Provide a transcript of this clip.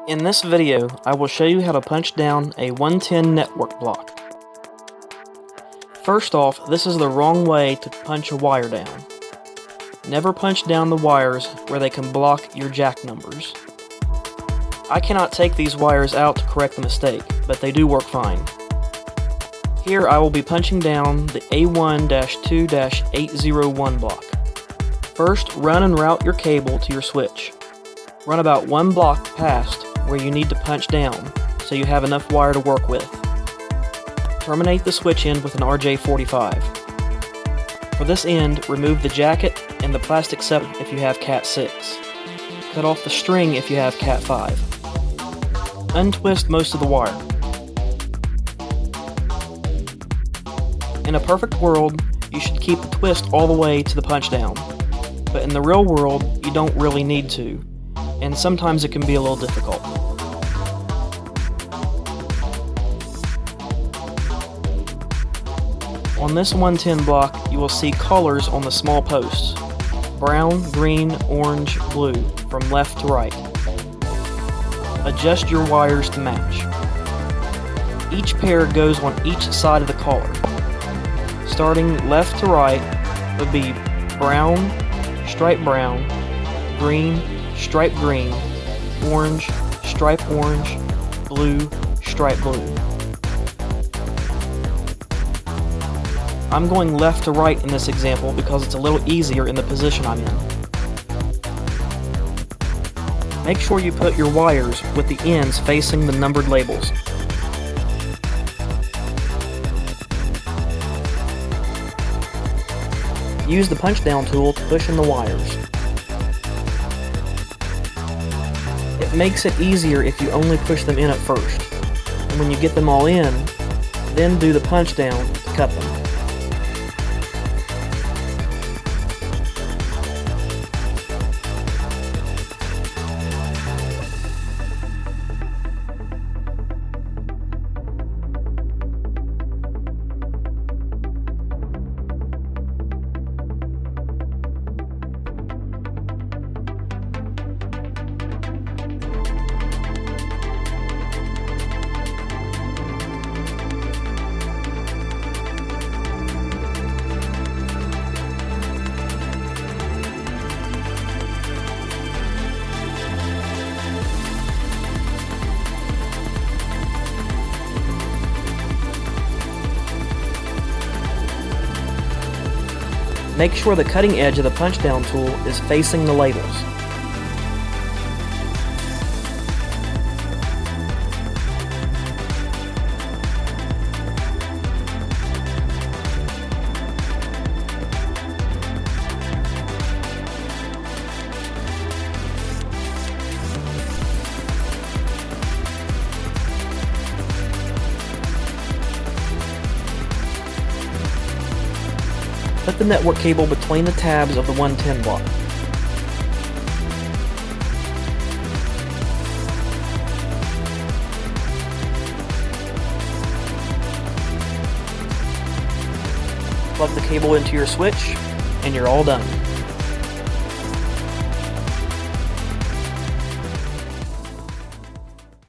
In this video, I will show you how to punch down a 110 network block. First off, this is the wrong way to punch a wire down. Never punch down the wires where they can block your jack numbers. I cannot take these wires out to correct the mistake, but they do work fine. Here I will be punching down the A1-2-801 block. First, run and route your cable to your switch. Run about one block past where you need to punch down, so you have enough wire to work with. Terminate the switch end with an RJ45. For this end, remove the jacket and the plastic set if you have Cat 6. Cut off the string if you have Cat 5. Untwist most of the wire. In a perfect world, you should keep the twist all the way to the punch down, but in the real world, you don't really need to, and sometimes it can be a little difficult. On this 110 block, you will see colors on the small posts: brown, green, orange, blue, from left to right. Adjust your wires to match. Each pair goes on each side of the collar. Starting left to right would be brown, stripe brown, green, stripe green, orange, stripe orange, blue, stripe blue. I'm going left to right in this example because it's a little easier in the position I'm in. Make sure you put your wires with the ends facing the numbered labels. Use the punch down tool to push in the wires. It makes it easier if you only push them in at first, and when you get them all in, then do the punch down to cut them. Make sure the cutting edge of the punch down tool is facing the labels. Put the network cable between the tabs of the 110 block. Plug the cable into your switch, and you're all done.